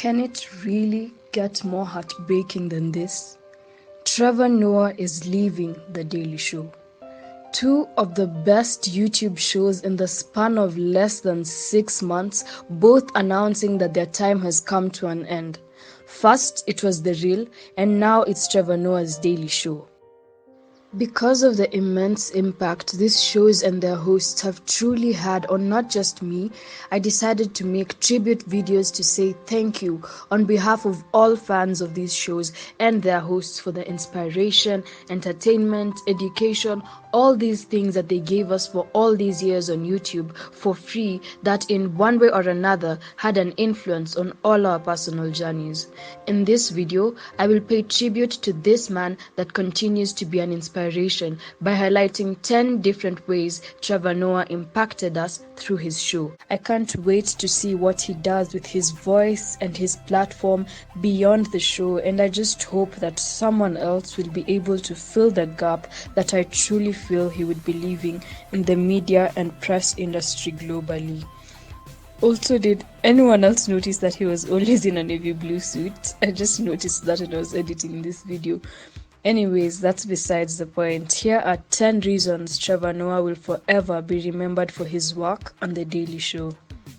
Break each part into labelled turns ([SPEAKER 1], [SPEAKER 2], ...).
[SPEAKER 1] Can it really get more heartbreaking than this? Trevor Noah is leaving The Daily Show. Two of the best YouTube shows in the span of less than 6 months, both announcing that their time has come to an end. First, it was The Real, and now it's Trevor Noah's Daily Show. Because of the immense impact these shows and their hosts have truly had on not just me, I decided to make tribute videos to say thank you on behalf of all fans of these shows and their hosts for the inspiration, entertainment, education, all these things that they gave us for all these years on YouTube for free that in one way or another had an influence on all our personal journeys. In this video, I will pay tribute to this man that continues to be an inspiration by highlighting 10 different ways Trevor Noah impacted us through his show. I can't wait to see what he does with his voice and his platform beyond the show, and I just hope that someone else will be able to fill the gap that I truly feel he would be leaving in the media and press industry globally. Also, did anyone else notice that he was always in a navy blue suit? I just noticed that when I was editing this video. Anyways, that's besides the point. Here are 10 reasons Trevor Noah will forever be remembered for his work on The Daily Show.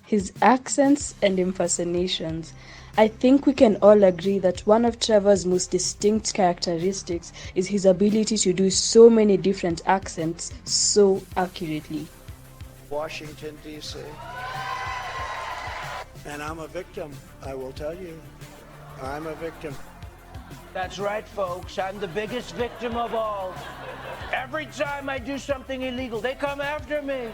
[SPEAKER 1] His accents and impersonations. I think we can all agree that one of Trevor's most distinct characteristics is his ability to do so many different accents so accurately.
[SPEAKER 2] Washington, D.C. And I'm a victim, I will tell you. I'm a victim.
[SPEAKER 3] That's right, folks. I'm the biggest victim of all. Every time I do something illegal, they come after me.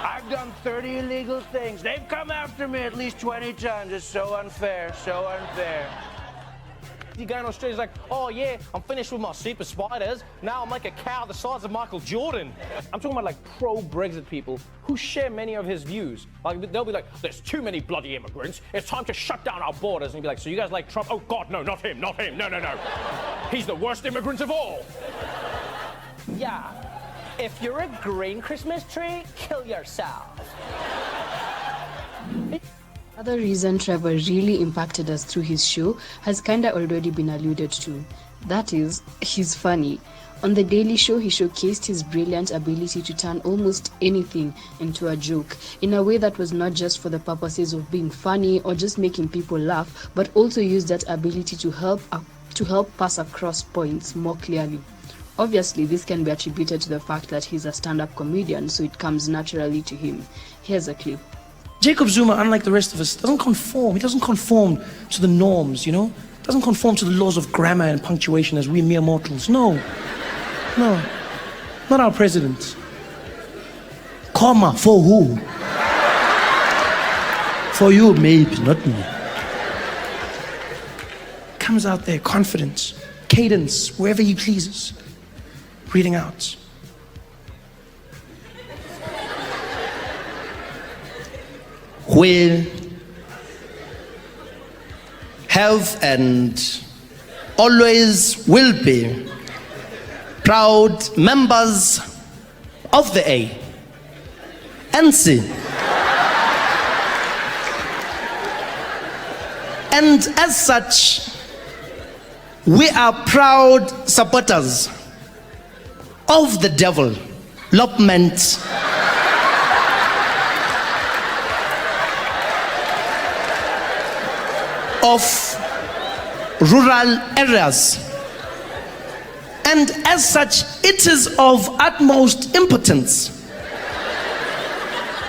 [SPEAKER 3] I've done 30 illegal things. They've come after me at least 20 times. It's so unfair, so unfair.
[SPEAKER 4] You go in Australia, like, oh yeah, I'm finished with my super spiders. Now I'm like a cow the size of Michael Jordan. I'm talking about like pro-Brexit people who share many of his views. Like they'll be like, there's too many bloody immigrants. It's time to shut down our borders. And he'll be like, so you guys like Trump? Oh God, no, not him, not him. No, no, no. He's the worst immigrant of all.
[SPEAKER 5] Yeah. If you're a green Christmas tree, kill yourself.
[SPEAKER 1] Another reason Trevor really impacted us through his show has kinda already been alluded to. That is, he's funny. On The Daily Show, he showcased his brilliant ability to turn almost anything into a joke, in a way that was not just for the purposes of being funny or just making people laugh, but also used that ability to help pass across points more clearly. Obviously, this can be attributed to the fact that he's a stand-up comedian, so it comes naturally to him. Here's a clip.
[SPEAKER 6] Jacob Zuma, unlike the rest of us, doesn't conform. He doesn't conform to the norms, you know? Doesn't conform to the laws of grammar and punctuation as we mere mortals. No. No. Not our president. Comma, for who? For you, maybe, not me. Comes out there, confident, cadence, wherever he pleases. Reading out.
[SPEAKER 7] Will have and always will be proud members of the ANC. And as such, we are proud supporters of the development of rural areas. And as such, it is of utmost importance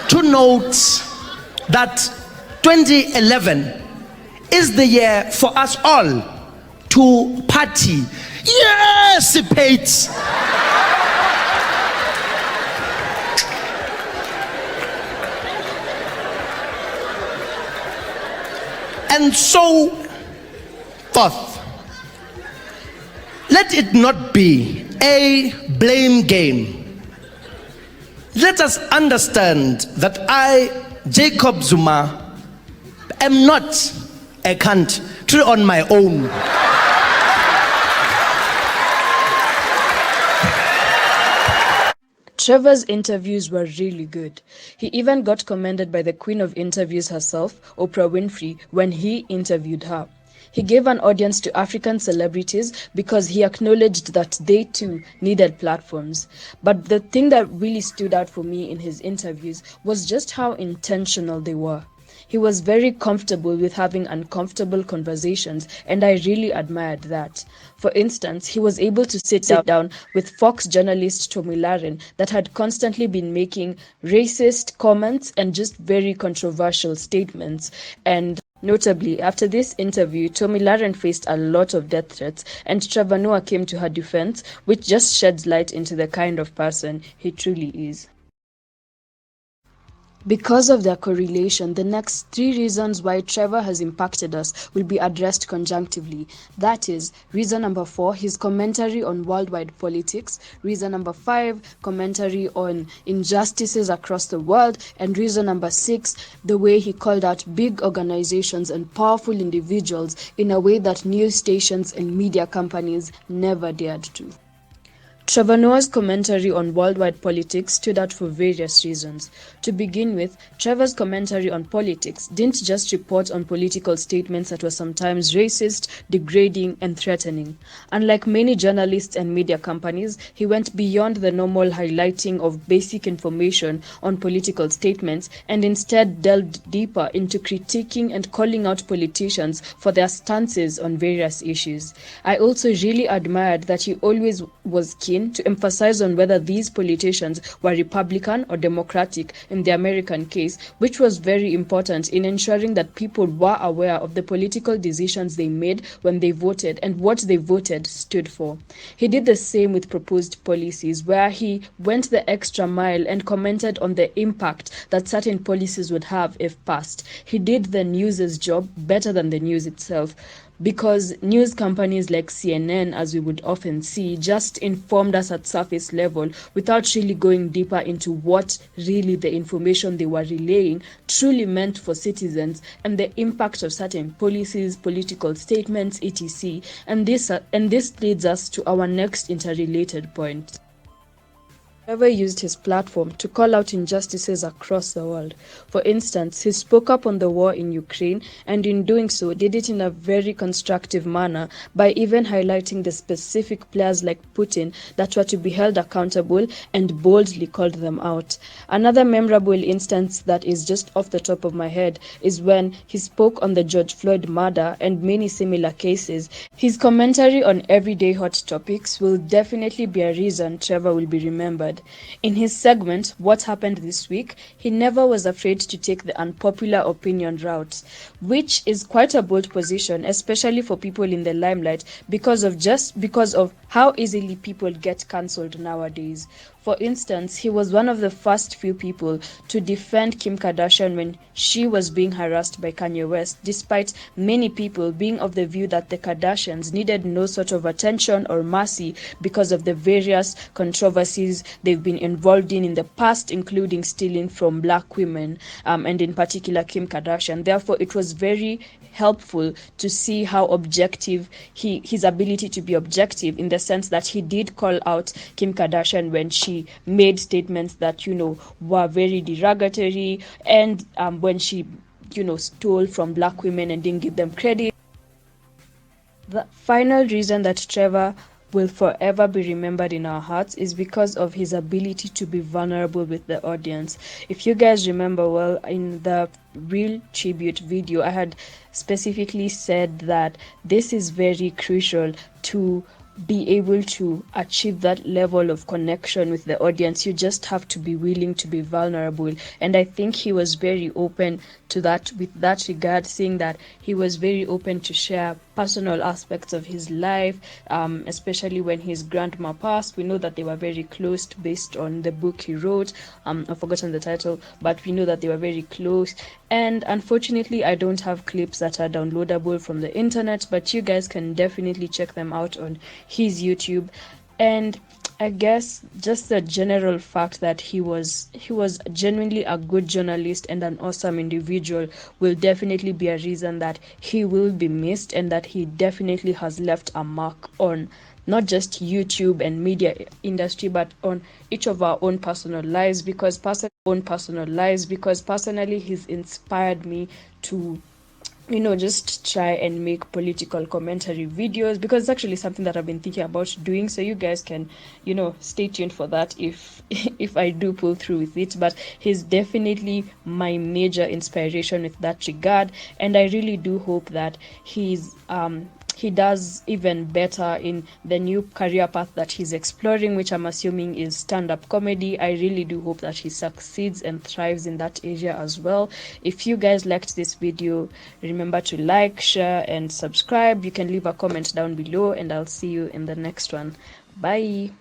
[SPEAKER 7] to note that 2011 is the year for us all to participate and so forth. Let it not be a blame game. Let us understand that I, Jacob Zuma, am not a country on my own.
[SPEAKER 1] Trevor's interviews were really good. He even got commended by the queen of interviews herself, Oprah Winfrey, when he interviewed her. He gave an audience to African celebrities because he acknowledged that they too needed platforms. But the thing that really stood out for me in his interviews was just how intentional they were. He was very comfortable with having uncomfortable conversations, and I really admired that. For instance, he was able to sit down with Fox journalist Tommy Lahren that had constantly been making racist comments and just very controversial statements. And notably, after this interview, Tommy Lahren faced a lot of death threats, and Trevor Noah came to her defense, which just sheds light into the kind of person he truly is. Because of their correlation, the next 3 reasons why Trevor has impacted us will be addressed conjunctively. That is, reason number 4, his commentary on worldwide politics. Reason number 5, commentary on injustices across the world. And reason number 6, the way he called out big organizations and powerful individuals in a way that news stations and media companies never dared to. Trevor Noah's commentary on worldwide politics stood out for various reasons. To begin with, Trevor's commentary on politics didn't just report on political statements that were sometimes racist, degrading, and threatening. Unlike many journalists and media companies, he went beyond the normal highlighting of basic information on political statements and instead delved deeper into critiquing and calling out politicians for their stances on various issues. I also really admired that he always was keen to emphasize on whether these politicians were Republican or Democratic in the American case, which was very important in ensuring that people were aware of the political decisions they made when they voted and what they voted stood for. He did the same with proposed policies, where he went the extra mile and commented on the impact that certain policies would have if passed. He did the news's job better than the news itself, because news companies like CNN, as we would often see, just informed us at surface level without really going deeper into what really the information they were relaying truly meant for citizens and the impact of certain policies, political statements, etc. And this leads us to our next interrelated point. Trevor used his platform to call out injustices across the world. For instance, he spoke up on the war in Ukraine, and in doing so, did it in a very constructive manner by even highlighting the specific players like Putin that were to be held accountable and boldly called them out. Another memorable instance that is just off the top of my head is when he spoke on the George Floyd murder and many similar cases. His commentary on everyday hot topics will definitely be a reason Trevor will be remembered. In his segment, What Happened This Week, he never was afraid to take the unpopular opinion route, which is quite a bold position, especially for people in the limelight, because of how easily people get cancelled nowadays. For instance, he was one of the first few people to defend Kim Kardashian when she was being harassed by Kanye West, despite many people being of the view that the Kardashians needed no sort of attention or mercy because of the various controversies they've been involved in the past, including stealing from black women, and in particular Kim Kardashian. Therefore, it was very helpful to see how objective his ability to be objective, in the sense that he did call out Kim Kardashian when she made statements that were very derogatory, and when she stole from black women and didn't give them credit. The final reason that Trevor will forever be remembered in our hearts is because of his ability to be vulnerable with the audience. If you guys remember well, in the real tribute video, I had specifically said that this is very crucial to be able to achieve that level of connection with the audience. You just have to be willing to be vulnerable, and I think he was very open to that with that regard, seeing that he was very open to share personal aspects of his life, especially when his grandma passed. We know that they were very close based on the book he wrote. I've forgotten the title, but we know that they were very close. And unfortunately, I don't have clips that are downloadable from the internet, but you guys can definitely check them out on his YouTube. And I guess just the general fact that he was genuinely a good journalist and an awesome individual will definitely be a reason that he will be missed, and that he definitely has left a mark on not just YouTube and media industry, but on each of our own personal lives, because personally he's inspired me to just try and make political commentary videos, because it's actually something that I've been thinking about doing. So you guys can, stay tuned for that if if I do pull through with it. But he's definitely my major inspiration with that regard, and I really do hope that he does even better in the new career path that he's exploring, which I'm assuming is stand-up comedy. I really do hope that he succeeds and thrives in that area as well. If you guys liked this video, remember to like, share, and subscribe. You can leave a comment down below, and I'll see you in the next one. Bye.